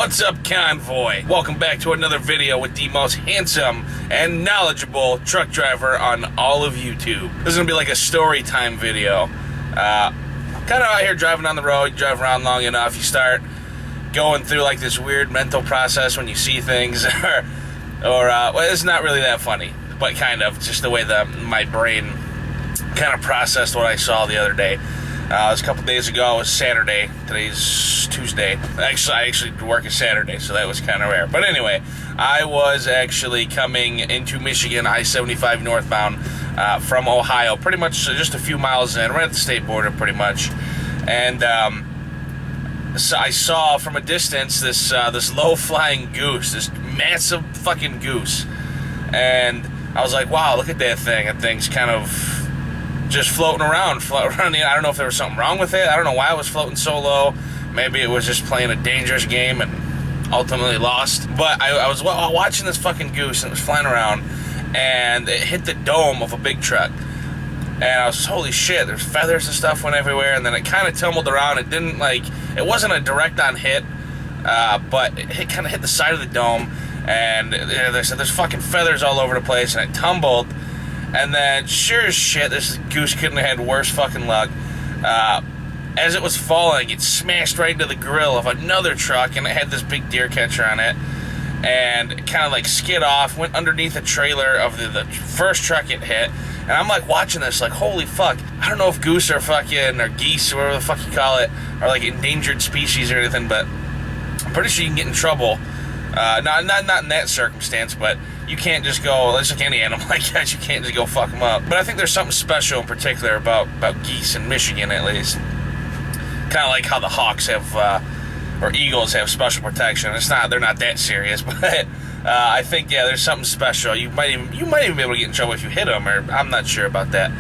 What's up, convoy? Welcome back to another video with the most handsome and knowledgeable truck driver on all of YouTube. This is gonna be like a story time video. Kind of out here driving on the road, you drive around long enough, you start going through like this weird mental process when you see things, well, it's not really that funny, but kind of, just the way my brain kind of processed what I saw the other day. It was a couple days ago. It was Saturday. Today's Tuesday. Actually, I actually work a Saturday, so that was kind of rare. But anyway, I was actually coming into Michigan, I-75 northbound from Ohio, pretty much just a few miles in, right at the state border, pretty much. And so I saw from a distance this low-flying goose, this massive fucking goose, and I was like, wow, look at that thing. That thing's kind of just floating around. I don't know if there was something wrong with it. I don't know why it was floating so low. Maybe it was just playing a dangerous game and ultimately lost. But I was watching this fucking goose, and it was flying around, and it hit the dome of a big truck. And I was, holy shit, there's feathers and stuff went everywhere, and then it kind of tumbled around. It didn't, like, it wasn't a direct on hit, but it kind of hit the side of the dome, and there's fucking feathers all over the place, and it tumbled. And then, sure as shit, this goose couldn't have had worse fucking luck. As it was falling, it smashed right into the grill of another truck, and it had this big deer catcher on it. And it kind of like skid off, went underneath the trailer of the first truck it hit. And I'm like watching this, like, holy fuck. I don't know if goose or geese, or whatever the fuck you call it, are like endangered species or anything, but I'm pretty sure you can get in trouble. Not in that circumstance, but you can't just go, it's like any animal like that, you can't just go fuck them up. But I think there's something special in particular about geese in Michigan, at least. Kind of like how the hawks have, or eagles have special protection. They're not that serious, but I think, yeah, there's something special. You might even be able to get in trouble if you hit them, or I'm not sure about that.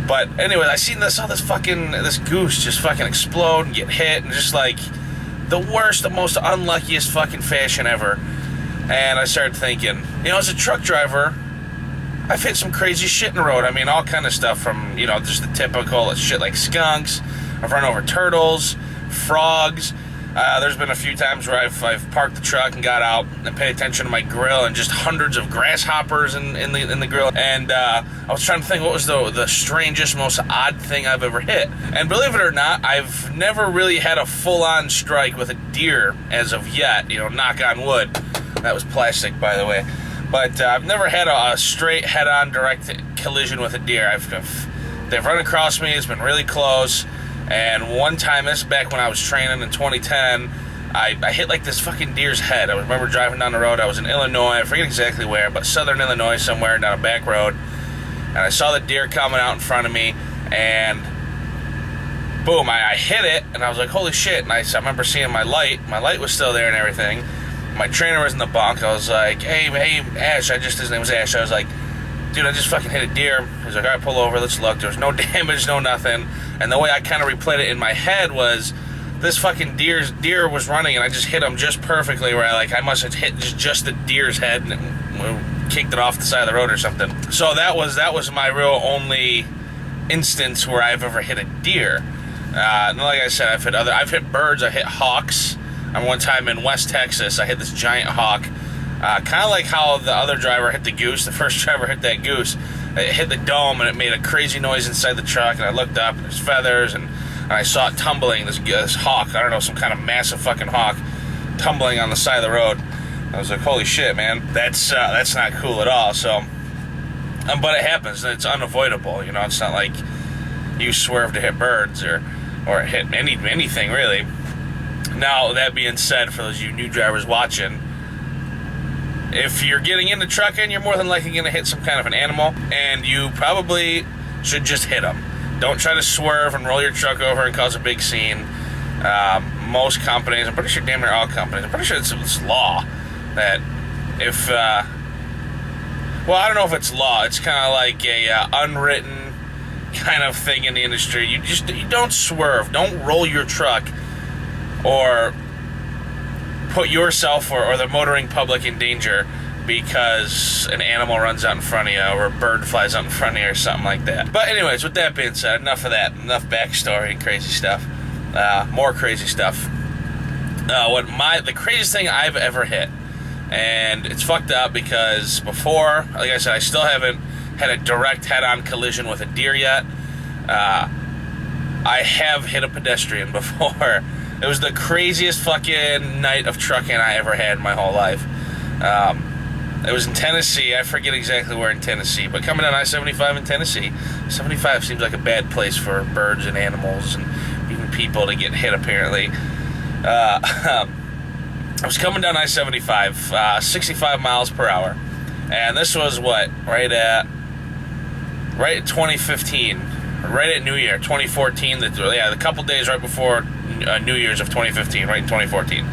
But anyway, I saw this goose just fucking explode and get hit, and just like the worst, the most unluckiest fucking fashion ever. And I started thinking, as a truck driver, I've hit some crazy shit in the road. I mean, all kind of stuff from, just the typical shit like skunks. I've run over turtles, frogs. There's been a few times where I've parked the truck and got out and paid attention to my grill, and just hundreds of grasshoppers in the grill. And I was trying to think what was the strangest, most odd thing I've ever hit. And believe it or not, I've never really had a full-on strike with a deer as of yet. Knock on wood. That was plastic, by the way. But I've never had a straight head-on direct collision with a deer. They've run across me. It's been really close. And one time, this is back when I was training in 2010, I hit like this fucking deer's head. I remember driving down the road. I was in Illinois. I forget exactly where, but southern Illinois somewhere down a back road. And I saw the deer coming out in front of me, and boom, I hit it, and I was like, holy shit. And I remember seeing my light. My light was still there and everything. My trainer was in the bunk. I was like, hey, Ash. His name was Ash. I was like, dude, I just fucking hit a deer. He was like, all right, pull over, let's look. There was no damage, no nothing. And the way I kind of replayed it in my head was, this fucking deer was running, and I just hit him just perfectly, where I must have hit just the deer's head and kicked it off the side of the road or something. So that was my real only instance where I've ever hit a deer. And like I said, I've hit birds, I've hit hawks. One time in West Texas, I hit this giant hawk. Kind of like how the other driver hit the goose. The first driver hit that goose. It hit the dome, and it made a crazy noise inside the truck, and I looked up, and there's feathers, and I saw it tumbling, this hawk, I don't know, some kind of massive fucking hawk, tumbling on the side of the road. I was like, holy shit, man, that's not cool at all. So, but it happens, it's unavoidable, it's not like you swerve to hit birds, or hit anything, really. Now, that being said, for those of you new drivers watching, if you're getting into trucking, you're more than likely going to hit some kind of an animal, and you probably should just hit them. Don't try to swerve and roll your truck over and cause a big scene. Most companies, I'm pretty sure damn near all companies, I'm pretty sure it's law that if, well, I don't know if it's law. It's kind of like a unwritten kind of thing in the industry. You don't swerve. Don't roll your truck or put yourself or the motoring public in danger because an animal runs out in front of you or a bird flies out in front of you or something like that. But anyways, with that being said, enough of that. Enough backstory and crazy stuff. More crazy stuff. the craziest thing I've ever hit. And it's fucked up because before, like I said, I still haven't had a direct head-on collision with a deer yet. I have hit a pedestrian before. It was the craziest fucking night of trucking I ever had in my whole life. It was in Tennessee. I forget exactly where in Tennessee, but coming down I-75 in Tennessee, 75 seems like a bad place for birds and animals and even people to get hit, apparently. I was coming down I-75, 65 miles per hour, and this was what, right at 2015, right at New Year, 2014. The couple days right before New Year's of 2015, right in 2014.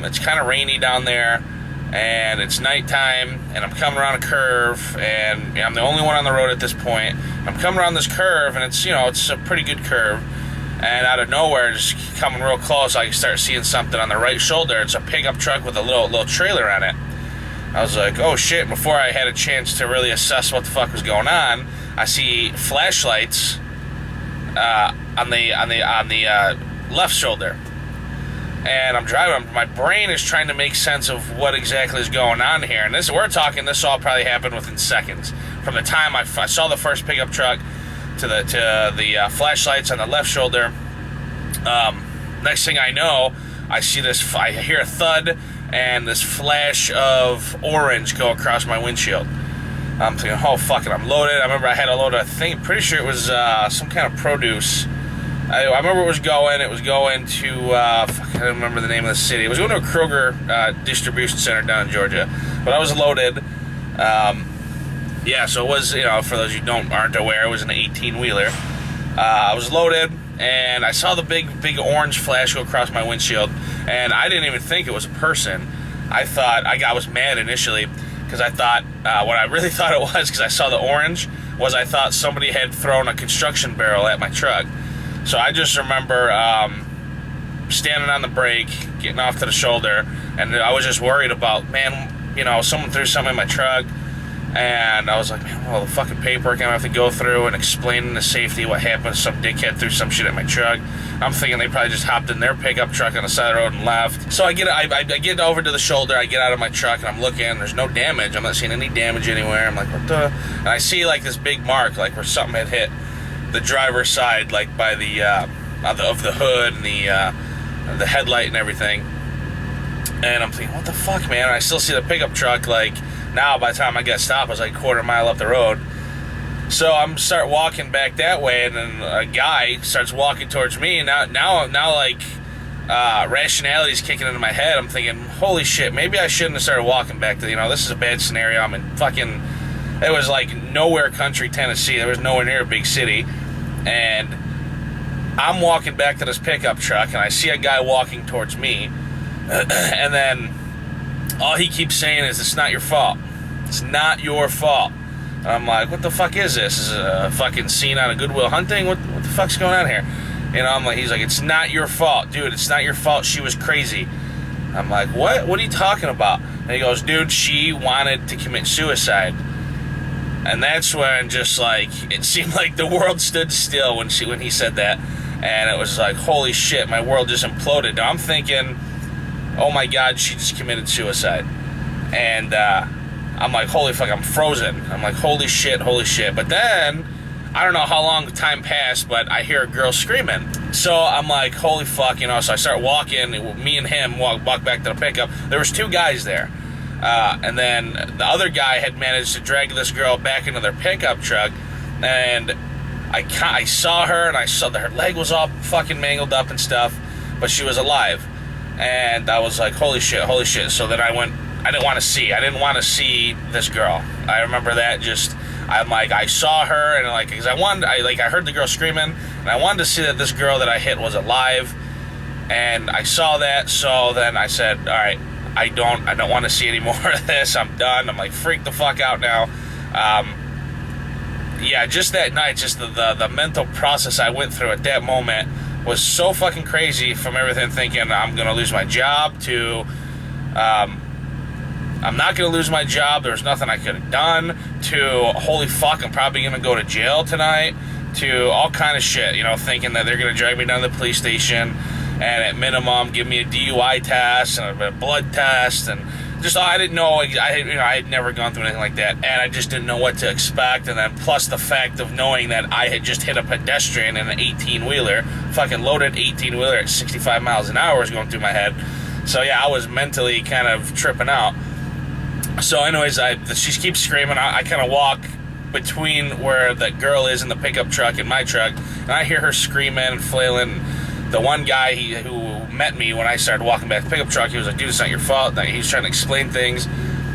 It's kind of rainy down there, and it's nighttime, and I'm coming around a curve, and I'm the only one on the road at this point. I'm coming around this curve, and it's a pretty good curve, and out of nowhere, just coming real close, I start seeing something on the right shoulder. It's a pickup truck with a little trailer on it. I was like, oh shit. Before I had a chance to really assess what the fuck was going on, I see flashlights on the left shoulder. And I'm driving. My brain is trying to make sense of what exactly is going on here. And this all probably happened within seconds. From the time I saw the first pickup truck to the flashlights on the left shoulder. Next thing I know, I hear a thud and this flash of orange go across my windshield. I'm thinking, oh fuck it, I'm loaded. I remember I had a load of, pretty sure it was some kind of produce. I remember it was going to, I don't remember the name of the city. It was going to a Kroger distribution center down in Georgia. But I was loaded. Yeah, so it was, for those who aren't aware, it was an 18-wheeler. I was loaded, and I saw the big orange flash go across my windshield, and I didn't even think it was a person. I was mad initially, because I thought, what I really thought it was, because I saw the orange, was I thought somebody had thrown a construction barrel at my truck. So I just remember standing on the brake, getting off to the shoulder, and I was just worried about, someone threw something in my truck, and I was like, man, all the fucking paperwork I'm gonna have to go through and explaining the safety, what happened, some dickhead threw some shit at my truck. I'm thinking they probably just hopped in their pickup truck on the side of the road and left. So I get over to the shoulder, I get out of my truck, and I'm looking, there's no damage. I'm not seeing any damage anywhere. I'm like, what the? And I see like this big mark, like where something had hit the driver's side, like by the of the hood and the headlight and everything. And I'm thinking, what the fuck, man? And I still see the pickup truck, like, now by the time I got stopped, I was like a quarter mile up the road. So I'm start walking back that way, and then a guy starts walking towards me, and now like rationality's kicking into my head. I'm thinking, holy shit, maybe I shouldn't have started walking back to, this is a bad scenario. I'm in fucking, it was like nowhere country Tennessee. There was nowhere near a big city. And I'm walking back to this pickup truck, and I see a guy walking towards me, and then all he keeps saying is, it's not your fault. It's not your fault. And I'm like, what the fuck is this? Is it a fucking scene on a Goodwill Hunting? What the fuck's going on here? I'm like, he's like, it's not your fault, dude. It's not your fault. She was crazy. I'm like, what? What are you talking about? And he goes, dude, she wanted to commit suicide. And that's when just like, it seemed like the world stood still when he said that. And it was like, holy shit, my world just imploded. Now I'm thinking, oh my God, she just committed suicide. And I'm like, holy fuck, I'm frozen. I'm like, holy shit. But then, I don't know how long the time passed, but I hear a girl screaming. So I'm like, holy fuck, so I start walking. Me and him walk back to the pickup. There was two guys there. And then the other guy had managed to drag this girl back into their pickup truck. And I saw her, and I saw that her leg was all fucking mangled up and stuff, but she was alive. And I was like, holy shit. So then I didn't want to see this girl. I remember that I'm like, I saw her, and like, because I heard the girl screaming, and I wanted to see that this girl that I hit was alive. And I saw that, so then I said, all right, I don't want to see any more of this. I'm done. I'm like, freaked the fuck out now. Yeah, just that night, just the mental process I went through at that moment was so fucking crazy, from everything thinking I'm going to lose my job to I'm not going to lose my job, there's nothing I could have done, to holy fuck, I'm probably going to go to jail tonight, to all kind of shit, thinking that they're going to drag me down to the police station and at minimum give me a DUI test and a blood test, and just I didn't know. I had never gone through anything like that, and I just didn't know what to expect. And then plus the fact of knowing that I had just hit a pedestrian in an 18-wheeler, fucking loaded 18-wheeler at 65 miles an hour was going through my head. So yeah, I was mentally kind of tripping out. So anyways, she keeps screaming. I kind of walk between where the girl is in the pickup truck and my truck, and I hear her screaming and flailing. The one guy who met me when I started walking back to the pickup truck, he was like, dude, it's not your fault. He was trying to explain things.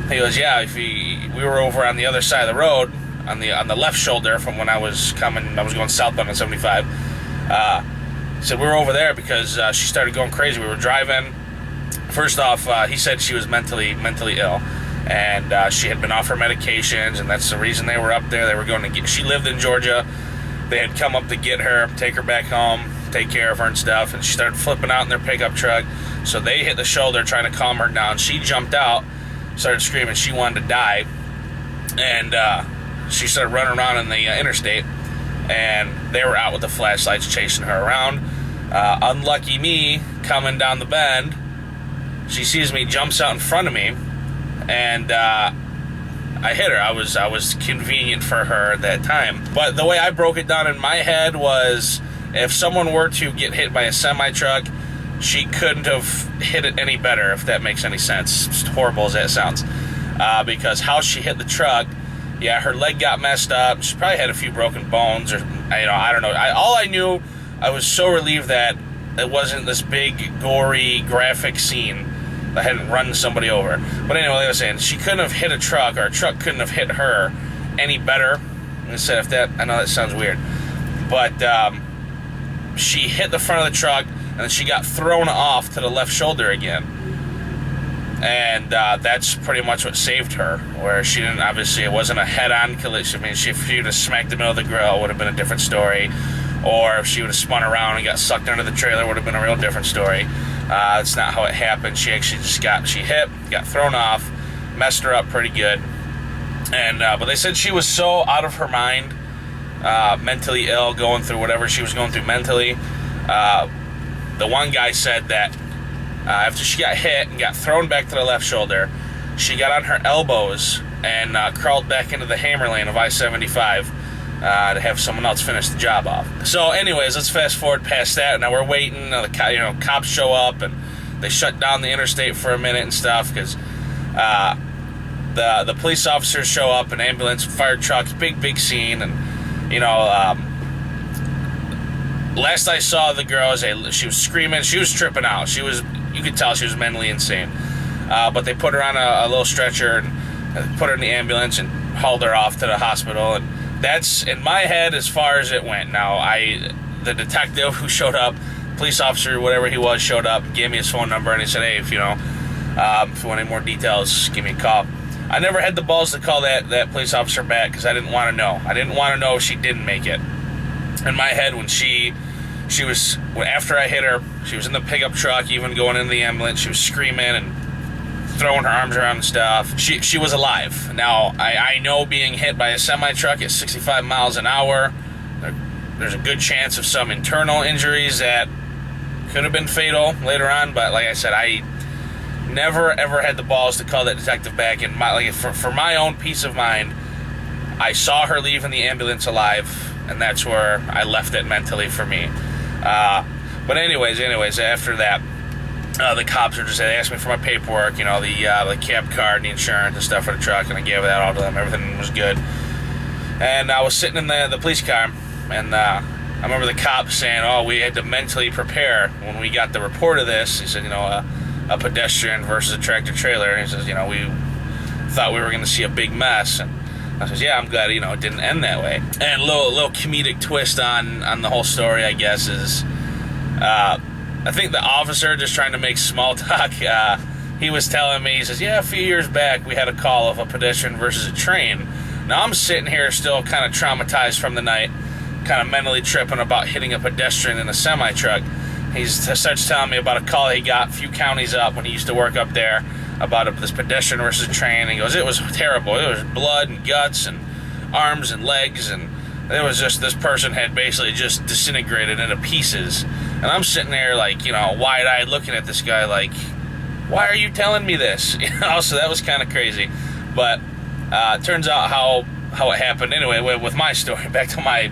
He goes, yeah, we were over on the other side of the road, on the left shoulder from when I was going southbound on 75. So we were over there because she started going crazy. We were driving. First off, he said she was mentally ill, and she had been off her medications, and that's the reason they were up there. They were going to get. She lived in Georgia. They had come up to get her, take her back home, take care of her and stuff, and she started flipping out in their pickup truck. So they hit the shoulder trying to calm her down. She jumped out, started screaming she wanted to die, and she started running around in the interstate, and they were out with the flashlights chasing her around. Unlucky me, coming down the bend, she sees me, jumps out in front of me, and I hit her. I was convenient for her at that time. But the way I broke it down in my head was, if someone were to get hit by a semi-truck, she couldn't have hit it any better, if that makes any sense. As horrible as that sounds. Because how she hit the truck, yeah, her leg got messed up. She probably had a few broken bones, or I don't know. All I knew, I was so relieved that it wasn't this big, gory, graphic scene that hadn't run somebody over. But anyway, like I was saying, she couldn't have hit a truck, or a truck couldn't have hit her any better. Instead of that, I know that sounds weird, but she hit the front of the truck, and then she got thrown off to the left shoulder again. And that's pretty much what saved her, where she didn't, obviously, it wasn't a head-on collision. I mean, if she would have smacked the middle of the grill, it would have been a different story. Or if she would have spun around and got sucked under the trailer, it would have been a real different story. That's not how it happened. She actually just got thrown off, messed her up pretty good. And but they said she was so out of her mind, mentally ill, going through whatever she was going through mentally. The one guy said that after she got hit and got thrown back to the left shoulder, she got on her elbows and crawled back into the hammer lane of I-75 to have someone else finish the job off. So anyways, let's fast forward past that. Now we're waiting. The cops show up, and they shut down the interstate for a minute and stuff, because the police officers show up, an ambulance, fire trucks, big scene. And last I saw the girl, she was screaming, she was tripping out. You could tell she was mentally insane. But they put her on a little stretcher and put her in the ambulance and hauled her off to the hospital. And that's, in my head, as far as it went. Now, the detective who showed up, police officer, whatever he was, showed up, gave me his phone number, and he said, hey, if you want any more details, give me a call. I never had the balls to call that police officer back, because I didn't want to know. I didn't want to know if she didn't make it. In my head, when after I hit her, she was in the pickup truck, even going into the ambulance, she was screaming and throwing her arms around and stuff. She was alive. Now, I know being hit by a semi-truck at 65 miles an hour, there's a good chance of some internal injuries that could have been fatal later on, but like I said, I never ever had the balls to call that detective back. And for my own peace of mind, I saw her leaving the ambulance alive, and that's where I left it mentally for me. But anyways, after that, the cops they asked me for my paperwork, the cab card, the insurance and stuff for the truck, and I gave that all to them. Everything was good. And I was sitting in the police car, and I remember the cop saying, oh, we had to mentally prepare when we got the report of this. He said, a pedestrian versus a tractor trailer. And he says, we thought we were going to see a big mess. And I says, yeah, I'm glad, it didn't end that way. And a little comedic twist on the whole story, I guess, is I think the officer, just trying to make small talk, he was telling me, he says, yeah, a few years back we had a call of a pedestrian versus a train. Now I'm sitting here still kind of traumatized from the night, kind of mentally tripping about hitting a pedestrian in a semi-truck. He starts telling me about a call he got a few counties up when he used to work up there about this pedestrian versus a train. And he goes, it was terrible. It was blood and guts and arms and legs, and it was just, this person had basically just disintegrated into pieces. And And I'm sitting there like, you know, wide-eyed looking at this guy like, why are you telling me this? You know, so that was kind of crazy. But turns out how it happened anyway with my story, back to my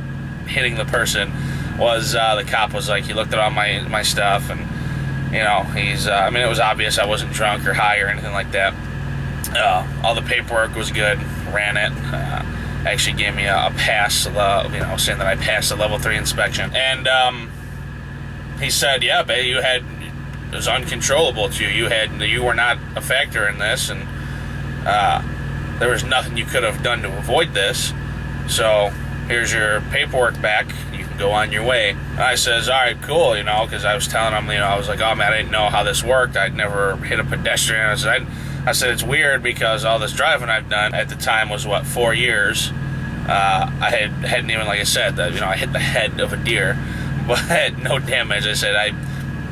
hitting the person, was the cop was like, he looked at all my stuff, and, you know, he's, I mean, it was obvious I wasn't drunk or high or anything like that. All the paperwork was good, ran it, actually gave me a pass, you know, saying that I passed the level 3 inspection. And he said, yeah, babe, it was uncontrollable to you. You were not a factor in this, and there was nothing you could have done to avoid this. So here's your paperwork back. You can go on your way. And I says, all right, cool, you know, because I was telling him, you know, I was like, oh man, I didn't know how this worked. I'd never hit a pedestrian. I said it's weird because all this driving I've done at the time was, what, 4 years. I hadn't even, like I said, you know, I hit the head of a deer, but no damage. I said,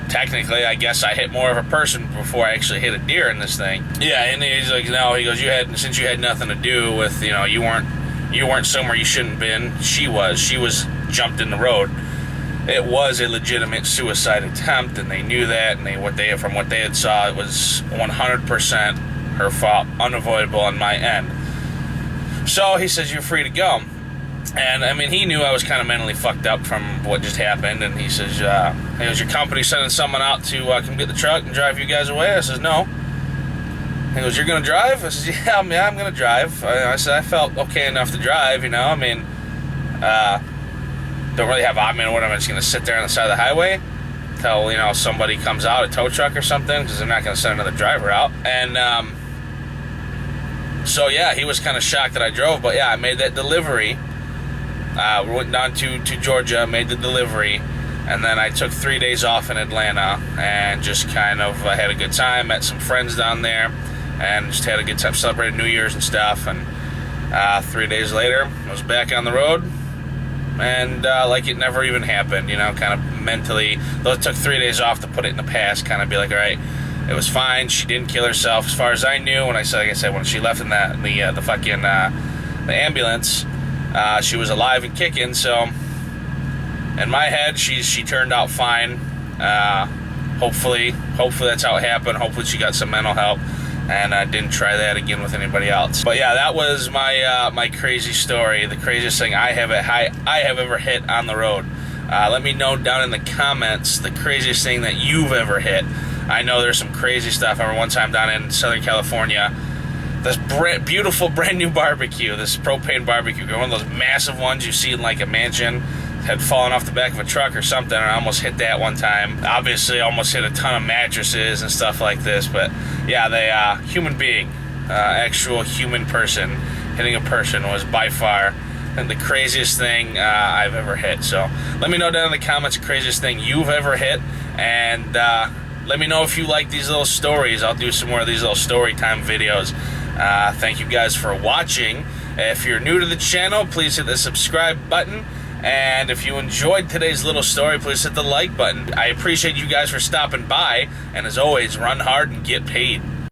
technically, I guess I hit more of a person before I actually hit a deer in this thing. Yeah, and he's like, no, he goes, since you had nothing to do with, you know, you weren't somewhere you shouldn't been. She was jumped in the road. It was a legitimate suicide attempt, and they knew that, and from what they had saw, it was 100% her fault, unavoidable on my end. So he says, you're free to go. And, I mean, he knew I was kind of mentally fucked up from what just happened, and he says, your company sending someone out to come get the truck and drive you guys away? I says, no. He goes, you're going to drive? I says, yeah, I'm going to drive. I said, I felt okay enough to drive, you know, I mean, don't really have, I mean, what, I'm just going to sit there on the side of the highway till, you know, somebody comes out, a tow truck or something, because they're not going to send another driver out. And, so, yeah, he was kind of shocked that I drove, but, yeah, I made that delivery. We went down to Georgia, made the delivery, and then I took 3 days off in Atlanta and just kind of had a good time, met some friends down there, and just had a good time, celebrated New Year's and stuff. And 3 days later, I was back on the road, and like it never even happened, you know, kind of mentally, though it took 3 days off to put it in the past, kind of be like, all right, it was fine, she didn't kill herself as far as I knew. When like I said, when she left in the fucking the ambulance, she was alive and kicking. So in my head, she turned out fine. Hopefully that's how it happened. Hopefully she got some mental help, and I didn't try that again with anybody else. But yeah, that was my crazy story, the craziest thing I have ever hit on the road. Let me know down in the comments the craziest thing that you've ever hit. I know there's some crazy stuff. I remember one time down in Southern California, this beautiful brand new barbecue, this propane barbecue, one of those massive ones you see in like a mansion, had fallen off the back of a truck or something, and I almost hit that one time. Obviously, I almost hit a ton of mattresses and stuff like this, but yeah, the human being, actual human person, hitting a person was by far the craziest thing I've ever hit. So let me know down in the comments the craziest thing you've ever hit, and let me know if you like these little stories. I'll do some more of these little story time videos. Thank you guys for watching. If you're new to the channel, please hit the subscribe button. And if you enjoyed today's little story, please hit the like button. I appreciate you guys for stopping by. And as always, run hard and get paid.